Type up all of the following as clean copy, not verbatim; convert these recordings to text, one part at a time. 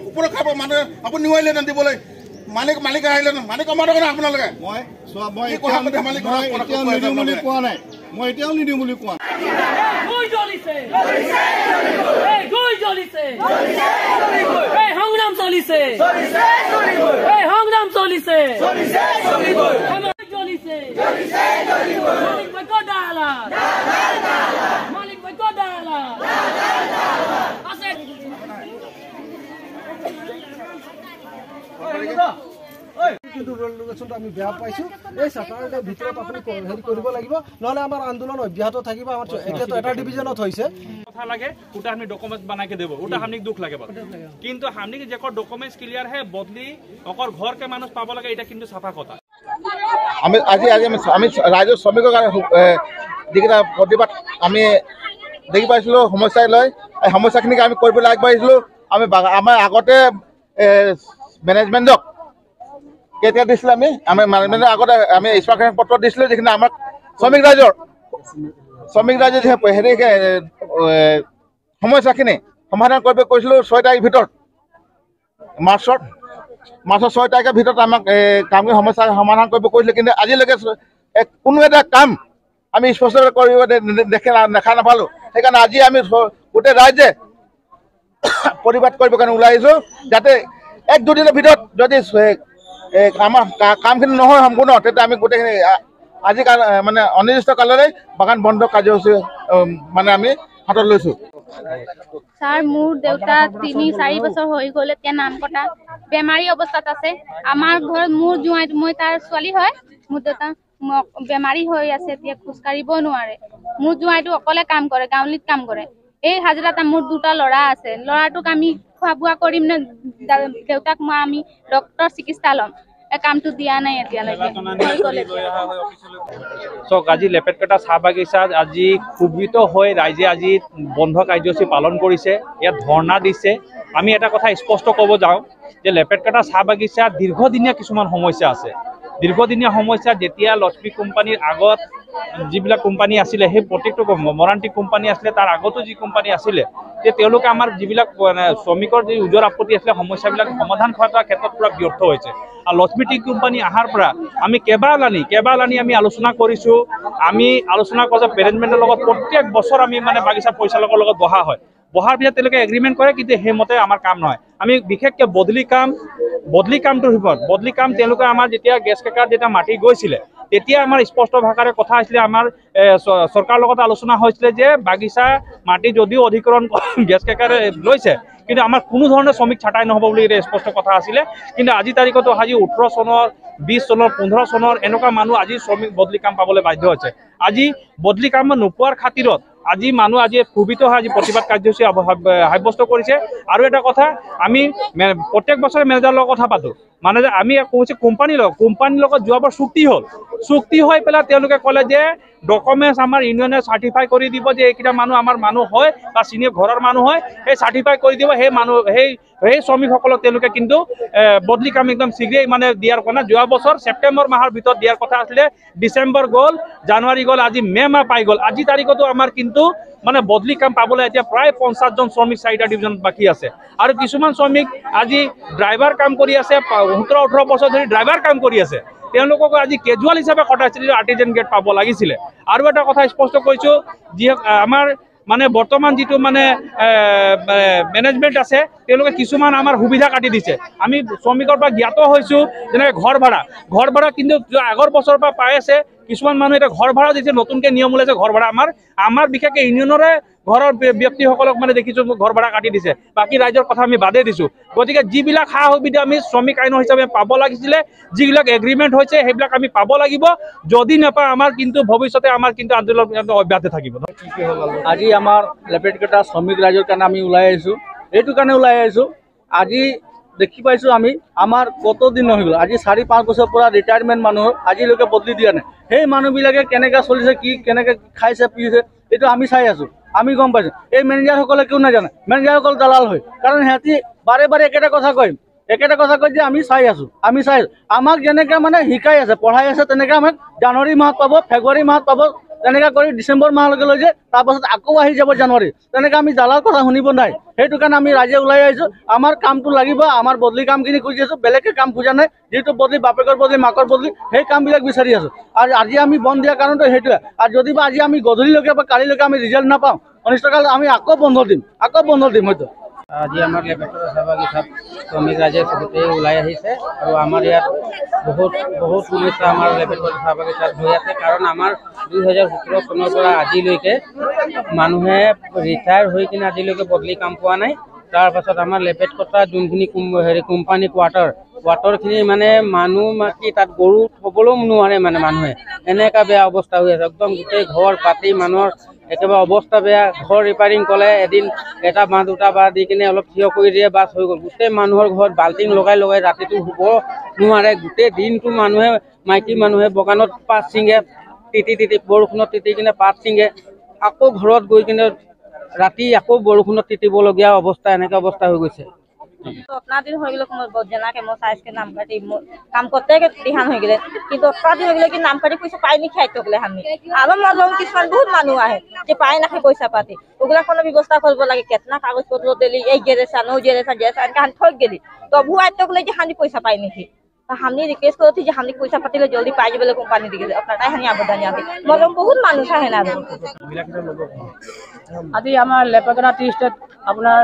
ওপৰত খাব মানুহে আপুনি নোৱাৰিলে না দিবলৈ মালিক আহিলে না মালিক আমাৰ কাৰণে আপোনালোকে মই এতিয়াও নিদিওঁ বুলি কোৱা নাই মই এতিয়াও নিদিওঁ বুলি কোৱা সংগ্ৰাম চলিছে আমি বেয়া পাইছো এই চাৰ্টাৰৰ ভিতৰত আপুনি হেৰি কৰিব লাগিব নহলে আমাৰ আন্দোলন অব্যাহত থাকিব আমাৰ এতিয়াতো এটা ডিভিজনত হৈছে কথা লাগে ওটা हमने डॉक्यूमेंट्स बना के देबो ओटा हमनी दुख লাগে কিন্তু हमनी के जेकर डॉक्यूमेंट्स क्लियर है बदली ओकर घर के मानुष पाबो লাগে এটা কিন্তু সাফা কথা আমি ৰাজ্য শ্ৰমিকৰ যিকেইটা প্ৰতিবাদ আমি দেখি পাইছিলোঁ সমস্যাই লৈ এই সমস্যাখিনিক আমি কৰিবলৈ আগবাঢ়িছিলোঁ আমি আমাৰ আগতে মেনেজমেণ্টক কেতিয়া দিছিলোঁ আমি মেনেজমেণ্টৰ আগতে আমি স্মাৰক পত্ৰ দিছিলোঁ যিখিনি আমাক শ্ৰমিক ৰাইজৰ হেৰি সমস্যাখিনি সমাধান কৰিব কৈছিলোঁ 6 তাৰিখৰ ভিতৰত মাৰ্চৰ 6 তাৰিখৰ ভিতৰত আমাক কামখিনি সমস্যা সমাধান কৰিব কৈছিলে কিন্তু আজিলৈকে কোনো এটা কাম আমি স্পষ্টভাৱে কৰিব দেখা নাপালোঁ সেইকাৰণে আজি আমি গোটেই ৰাইজে প্ৰতিবাদ কৰিবৰ কাৰণে ওলাই আহিছোঁ যাতে 1-2 দিনৰ ভিতৰত যদি আমাৰ কামখিনি নহয় সম্পূৰ্ণ তেতিয়া আমি গোটেইখিনি আজি মানে অনিৰ্দিষ্ট কাললৈ বাগান বন্ধ কাৰ্যসূচী মানে আমি হাতত লৈছোঁ ছাৰ মোৰ দেউতা 3-4 বছৰ হৈ গ'ল এতিয়া নাম কটা বেমাৰী অৱস্থাত আছে আমাৰ ঘৰত মোৰ জুৱাই মই তাৰ ছোৱালী হয় মোৰ দেউতা বেমাৰী হৈ আছে এতিয়া খোজ কাঢ়িব নোৱাৰে মোৰ জুৱাইটো অকলে কাম কৰে গাঁৱলীত কাম কৰে এই হাজৰাত মোৰ দুটা ল'ৰা আছে ল'ৰাটোক আমি খোৱা বোৱা কৰিম নে দেউতাক মই আমি ডক্টৰ চিকিৎসা ল'ম কামটো দিয়া নাই এতিয়ালৈকে আজি লেপেটকাটা চাহ বাগিচাত আজি ক্ষোভিত হৈ ৰাইজে আজি বন্ধ কাৰ্যসূচী পালন কৰিছে ইয়াত ধৰ্ণা দিছে আমি এটা কথা স্পষ্ট ক'ব যাওঁ যে লেপেটকাটা চাহ বাগিচাত দীৰ্ঘদিনীয়া কিছুমান সমস্যা আছে দীৰ্ঘদিনীয়া সমস্যা যেতিয়া লক্ষ্মী কোম্পানীৰ আগত যিবিলাক কোম্পানী আছিলে সেই প্ৰত্যেকটো মৰাণ্টিক কোম্পানী আছিলে তাৰ আগতো যি কোম্পানী আছিলে তেওঁলোকে আমাৰ যিবিলাক শ্ৰমিকৰ যি উজৰ আপত্তি আছিলে সমস্যাবিলাক সমাধান কৰাৰ ক্ষেত্ৰত পুৰা ব্যৰ্থ হৈছে আৰু লক্ষ্মী টি কোম্পানী অহাৰ পৰা আমি কেইবালানি আমি আলোচনা কৰিছোঁ আমি আলোচনা কৰোঁ মেনেজমেণ্টৰ লগত প্ৰত্যেক বছৰ আমি মানে বাগিচা পৰিচালকৰ লগত বহাৰ পিছত তেওঁলোকে এগ্ৰিমেণ্ট কৰে কিন্তু সেইমতে আমাৰ কাম নহয় আমি বিশেষকৈ বদলি কামটোৰ ভিতৰত বদলি কাম তেওঁলোকে আমাৰ যেতিয়া গেছ ক্ৰেকাৰ যেতিয়া মাটি গৈছিলে তেতিয়া আমাৰ স্পষ্ট ভাষাৰে কথা হৈছিলে আমাৰ চৰকাৰৰ লগত আলোচনা হৈছিলে যে বাগিচা মাটি যদিও অধিকৰণ গেছ ক্ৰেকাৰে লৈছে কিন্তু আমাৰ কোনো ধৰণৰ শ্ৰমিক ছাঁটাই নহ'ব বুলি স্পষ্ট কথা আছিলে কিন্তু আজি তাৰিখতো আজি 18 চনৰ 20 চনৰ 15 চনৰ এনেকুৱা মানুহ আজি শ্ৰমিক বদলি কাম পাবলৈ বাধ্য হৈছে আজি বদলি কাম নোপোৱাৰ খাতিৰত আজি মানুহ আজি ক্ষোভিত হৈ আজি প্ৰতিবাদ কাৰ্যসূচী সাব্যস্ত কৰিছে আৰু এটা কথা আমি প্ৰত্যেক বছৰে মেনেজাৰৰ লগত কথা পাতোঁ মানে যে আমি কৈছোঁ কোম্পানীৰ লগত যোৱাবাৰ চুক্তি হৈ পেলাই তেওঁলোকে ক'লে যে ডকুমেণ্টছ আমাৰ ইউনিয়নে চাৰ্টিফাই কৰি দিব যে এইকেইটা মানুহ আমাৰ মানুহ হয় বা চিনিয়ৰ ঘৰৰ মানুহ হয় সেই চাৰ্টিফাই কৰি দিব সেই শ্ৰমিকসকলক তেওঁলোকে কিন্তু বদলি কাম একদম শীঘ্ৰেই মানে দিয়াৰ কথা যোৱা বছৰ ছেপ্টেম্বৰ মাহৰ ভিতৰত দিয়াৰ কথা আছিলে ডিচেম্বৰ গ'ল জানুৱাৰী গ'ল আজি মে' মাহ পাই গ'ল আজি তাৰিখতো আমাৰ কিন্তু মানে বদলি কাম পাবলৈ এতিয়া প্ৰায় 50জন শ্ৰমিক 4টা ডিভিজনত বাকী আছে আৰু কিছুমান শ্ৰমিক আজি ড্ৰাইভাৰ কাম কৰি আছে 17-18 বছৰ ধৰি ড্ৰাইভাৰ কাম কৰি আছে তেওঁলোকক আজি কেজুৱেল হিচাপে কটাইছিলে আৰ্টিজেন গেট পাব লাগিছিলে আৰু এটা কথা স্পষ্ট কৈছোঁ যি আমাৰ মানে বৰ্তমান যিটো মানে মেনেজমেণ্ট আছে তেওঁলোকে কিছুমান আমাৰ সুবিধা কাটি দিছে আমি শ্ৰমিকৰ পৰা জ্ঞাত হৈছোঁ যেনেকৈ ঘৰ ভাড়া কিন্তু আগৰ বছৰৰ পৰা পাই আছে কিছুমান মানুহ এতিয়া ঘৰ ভাড়া দিছে নতুনকৈ নিয়ম ওলাইছে ঘৰ ভাড়া আমাৰ বিশেষকৈ ইউনিয়নৰে ঘৰৰ ব্যক্তিসকলক মানে দেখিছোঁ ঘৰ ভাড়া কাটি দিছে বাকী ৰাইজৰ কথা আমি বাদেই দিছোঁ গতিকে যিবিলাক সা সুবিধা আমি শ্ৰমিক আইন হিচাপে পাব লাগিছিলে যিবিলাক এগ্ৰিমেণ্ট হৈছে সেইবিলাক আমি পাব লাগিব যদি নাপাওঁ আমাৰ কিন্তু ভৱিষ্যতে আমাৰ কিন্তু আন্দোলন অব্যাহত থাকিব আজি আমাৰ লেপেটকাটা শ্ৰমিক ৰাইজৰ কাৰণে আমি ওলাই আহিছোঁ এইটো কাৰণে ওলাই আহিছোঁ আজি দেখি পাইছোঁ আমি আমাৰ কত দিন হৈ গ'ল আজি 4-5 বছৰ পৰা ৰিটায়াৰমেণ্ট মানুহৰ আজিলৈকে বদলি দিয়া নাই সেই মানুহবিলাকে কেনেকৈ চলিছে কি কেনেকৈ খাইছে পিছে এইটো আমি চাই আছোঁ আমি গম পাইছোঁ এই মেনেজাৰসকলে কিয় নাজানে মেনেজাৰসকল দালাল হয় কাৰণ সিহঁতি বাৰে একেটা কথা কয় যে আমি চাই আছোঁ আমাক যেনেকৈ মানে শিকাই আছে পঢ়াই আছে তেনেকৈ আমাক জানুৱাৰী মাহত পাব ফেব্ৰুৱাৰী মাহত পাব তেনেকৈ কৰি ডিচেম্বৰ মাহলৈকে লৈ যায়, তাৰপাছত আকৌ আহি যাব জানুৱাৰী। তেনেকৈ আমি জ্বালাৰ কথা শুনিব নাই। সেইটো কাৰণে আমি ৰাইজে ওলাই আহিছোঁ, আমাৰ কামটো লাগিব, আমাৰ বদলি কামখিনি খুজি আছোঁ, বেলেগকৈ কাম খোজা নাই। যিটো বদলি বাপেকৰ বদলি মাকৰ বদলি সেই কামবিলাক বিচাৰি আছোঁ। আৰু আজি আমি বন্ধ দিয়াৰ কাৰণটো সেইটোৱে। আৰু যদি বা আজি আমি গধূলিলৈকে বা কালিলৈকে আমি ৰিজাল্ট নাপাওঁ, অনিষ্টকাল আমি আকৌ বন্ধ দিম হয়তো। আজি আমাৰ লেপেটকটা চাহ বাগিচাত শ্ৰমিক ৰাইজে গোটেই ওলাই আহিছে আৰু আমাৰ ইয়াত বহুত সমস্যা আমাৰ লেপেটকটা চাহ বাগিচাত হৈ আছে। কাৰণ আমাৰ 2017 চনৰ পৰা আজিলৈকে মানুহে ৰিটায়াৰ হৈ কিনে আজিলৈকে বদলি কাম পোৱা নাই। তাৰ পাছত আমাৰ লেপেটকটা যোনখিনি কোম্পানী কোৱাৰ্টাৰখিনি মানে মানুহ মাতি তাত গৰু থ'বলৈও নোৱাৰে মানে মানুহে, এনেকুৱা বেয়া অৱস্থা হৈ আছে। একদম গোটেই ঘৰ পাতি মানুহৰ একেবাৰে অৱস্থা বেয়া। ঘৰ ৰিপেয়াৰিং ক'লে এদিন এটা বাঁহ দুটা বাঁহ দি কিনে অলপ থিয় কৰি দিয়ে, বাছ হৈ গ'ল। গোটেই মানুহৰ ঘৰত বাল্টিং লগাই ৰাতিটো শুব নোৱাৰে। গোটেই দিনটো মাইকী মানুহে বাগানত পাত ছিঙে, তিতি বৰষুণত তিতি কিনে পাত ছিঙে, আকৌ ঘৰত গৈ কিনে ৰাতি আকৌ বৰষুণত তিতিবলগীয়া অৱস্থা, এনেকুৱা অৱস্থা হৈ গৈছে। अपना दिन हो गए जना के मोर साइज के नाम काटी काम करते के ध्यान हो गए किंतु अपना दिन हो गए कि नाम काटी पैसा पाई नहीं खाई तो हम आरो मतलब किसान बहुत मानुह है जे पाई ना पैसा पाती ओकरा कोनो व्यवस्था करब लगे कितना कागज पत्र देली एक जेरेसा नौ जेरेसा जैसा हम ठग गेली तब वो आज तक ले हम पैसा पाई नहीं हमने रिक्वेस्ट करती जे हमने पैसा पाती जल्दी पाई जब कंपनी दी अपना हम आवेदन आते मतलब बहुत मानुह है ना আজি আমাৰ লেপেটকটা টি ষ্টেট আপোনাৰ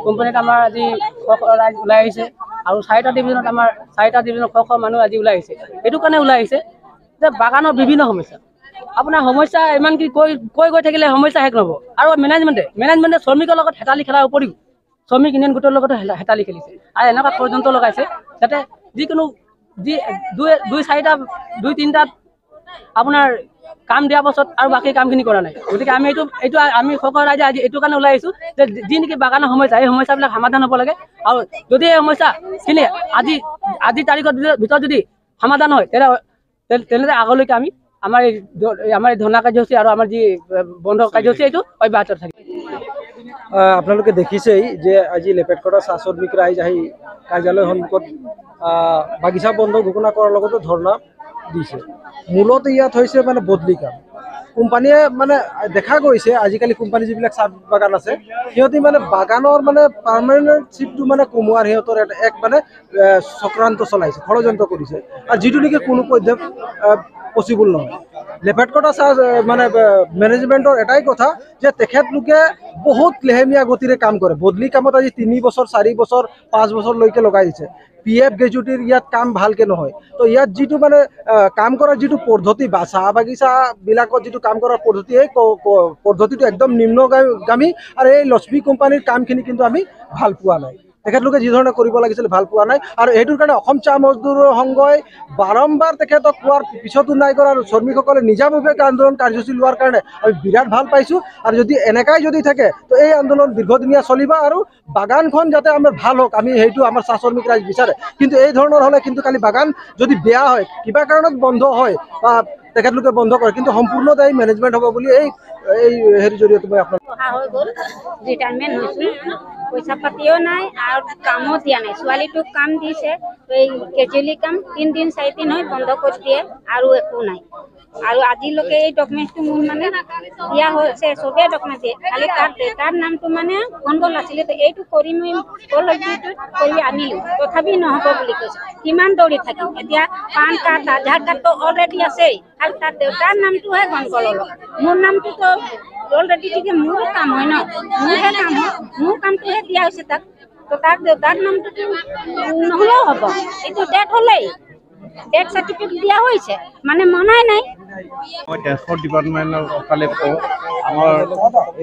কোম্পানীত আমাৰ আজি ৰাইজ ওলাই আহিছে আৰু 4টা ডিভিজনত আমাৰ 4টা ডিভিজনত মানুহ আজি ওলাই আহিছে। এইটো কাৰণে ওলাই আহিছে যে বাগানৰ বিভিন্ন সমস্যা, আপোনাৰ সমস্যা ইমান কি কৈ গৈ থাকিলে সমস্যা শেষ নহ'ব। আৰু মেনেজমেণ্টে শ্ৰমিকৰ লগত হেতালি খেলাৰ উপৰিও শ্ৰমিক ইউনিয়ন গোটৰ লগত হেতালি খেলিছে আৰু এনেকুৱা ষড়যন্ত্ৰ লগাইছে যাতে যিকোনো দুই তিনিটাত আপোনাৰ কাম দিয়াৰ পাছত আৰু বাকী কামখিনি কৰা নাই। গতিকে আমি এইটো আমি সকলো ৰাইজে আজি এইটো কাৰণে ওলাই আহিছোঁ যে যি নেকি বাগানৰ সমস্যা এই সমস্যাবিলাক সমাধান হ'ব লাগে। আৰু যদি এই সমস্যাখিনি আজি তাৰিখৰ ভিতৰত যদি সমাধান হয় তেনেহ'লে আগলৈকে আমি আমাৰ এই ধৰ্ণা কাৰ্যসূচী আৰু আমাৰ যি বন্ধ কাৰ্যসূচী এইটো অব্যাহত থাকিব। আপোনালোকে দেখিছেই যে আজি লেপেটকটা চাহ শ্ৰমিক ৰাইজ আহি কাৰ্যালয় সন্মুখত বাগিচা বন্ধ ঘোষণা কৰাৰ লগতে ধৰ্ণা দিছে। মূলত ইয়াত হৈছে মানে বদলি কাম। কোম্পানীয়ে মানে দেখা গৈছে আজিকালি কোম্পানী যিবিলাক চাহ বাগান আছে সিহঁতি মানে বাগানৰ মানে পাৰ্মানেণ্টশ্বিপটো মানে কমোৱাৰ সিহঁতৰ এক মানে চক্ৰান্ত চলাইছে, ষড়যন্ত্ৰ কৰিছে আৰু যিটো নেকি কোনো পধ্যে পচিবল নহয়। লেপেটকটা চাহ মানে মেনেজমেণ্টৰ এটাই কথা যে তেখেতলোকে বহুত লেহেমীয়া গতিৰে কাম কৰে। বদলি কামত আজি 3 বছৰ 4 বছৰ 5 বছৰলৈকে লগাই দিছে। PF গ্ৰেজুৱেটিৰ ইয়াত কাম ভালকৈ নহয়। তো ইয়াত যিটো মানে কাম কৰাৰ যিটো পদ্ধতি বা চাহ বাগিচাবিলাকত যিটো কাম কৰাৰ পদ্ধতি এই পদ্ধতিটো একদম নিম্নগামী আৰু এই লক্ষ্মী কোম্পানীৰ কামখিনি কিন্তু আমি ভাল পোৱা নাই। তেখেতলোকে যি ধৰণে কৰিব লাগিছিল ভাল পোৱা নাই আৰু এইটোৰ কাৰণে অসম চাহ মজদুৰ সংঘই বাৰম্বাৰ তেখেতক কোৱাৰ পিছতো নাই কৰা আৰু শ্ৰমিকসকলে নিজাববীয়াকৈ আন্দোলন কাৰ্যসূচী লোৱাৰ কাৰণে আমি বিৰাট ভাল পাইছোঁ। আৰু যদি এনেকাই যদি থাকে তো এই আন্দোলন দীৰ্ঘদিনীয়া চলিব আৰু বাগানখন যাতে আমাৰ ভাল হওক আমি সেইটো আমাৰ চাহ শ্ৰমিক ৰাইজ বিচাৰে। কিন্তু এই ধৰণৰ হ'লে কিন্তু কালি বাগান যদি বেয়া হয় কিবা কাৰণত বন্ধ হয় বা তেখেতলোকে বন্ধ কৰে কিন্তু সম্পূৰ্ণ দায়ী মেনেজমেণ্ট হ'ব বুলি এই হেৰিৰ জৰিয়তে মই আপোনাক হৈ গ'ল ৰিটায়াৰমেণ্ট হৈছোঁ পইচা পাতিও নাই আৰু কামো দিয়া নাই। ছোৱালীটোক কাম দিছে এই কেজুৱেলি কাম 3 দিন 4 দিন হয় বন্ধ কৰি দিয়ে আৰু একো নাই। আৰু আজিলৈকে এই ডকুমেণ্টটো মোৰ মানে দিয়া হৈছে চবেই ডকুমেণ্ট দিয়ে খালি তাৰ নামটো মানে গণ্ডগোল আছিলে এইটো কৰি মই কৰি আনিলোঁ তথাপি নহ'ব বুলি কৈছে। কিমান দৌৰি থাকিম এতিয়া পান কাৰ্ড আধাৰ কাৰ্ডটো অলৰেডি আছেই খালি তাৰ দেউতাৰ নামটোহে গণ্ডগোল অলপ মোৰ নামটোতো অলৰেডি ঠিক মোৰ কাম হয় ন মোৰহে কাম হয় মোৰ কামটোহে দিয়া হৈছে তাক তো তাৰ দেউতাৰ নামটোতো নহ'লেও হ'ব এইটো ডেট হ'লেই ডেথ সার্টিফিকেট দিয়া হয়েছে মানে মনাই নাই। মই ট্রান্সপোর্ট ডিপাৰ্টমেন্টৰ ফালে কওঁ আমাৰ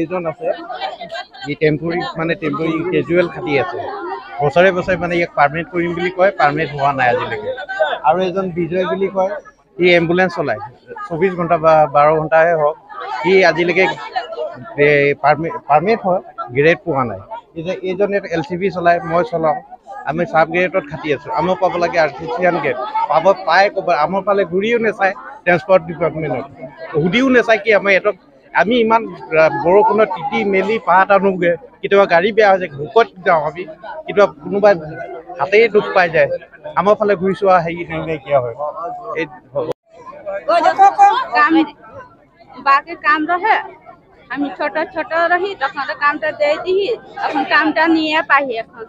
এইজন আছে ই টেম্পৰী কেজুৱেল খাটি আছে বছৰে মানে ইয়াক পাৰ্মানেণ্ট কৰিম বুলি কয় পাৰ্মানেণ্ট হোৱা নাই আজিলৈকে। আৰু এজন বিজয় বুলি কয় সি এম্বুলেঞ্চ চলায় 24 ঘণ্টা বা 12 ঘণ্টাহে হওক সি আজিলৈকে পাৰ্মানেণ্ট হয় গ্ৰেড পোৱা নাই। এইজনে LCB চলায় মই চলাওঁ আমি সাব গ্ৰেডত খাটি আছোঁ আমাক পাব লাগে আৰ্টিফিচিয়াল গ্ৰেড পাই ক'ব আমাৰ ফালে ঘূৰিও নাচায় ট্ৰান্সপৰ্ট ডিপাৰ্টমেণ্টত সুধিও নাচায় কি আমাৰ এইটো আমি ইমান বৰষুণত তিতি মেলি পাত আনোগৈ কেতিয়াবা গাড়ী বেয়া হৈ যায় ভোকত যাওঁ আমি কেতিয়াবা কোনোবাই হাতেই দুখ পাই যায় আমাৰ ফালে ঘূৰি চোৱা হেৰি নাইকিয়া হয় এই বাকি কাম ৰহে আমি ছোট ছোট ৰহি তখন কামটা দিয়ে দিই তখন কামটা নিয়ে পাই এখন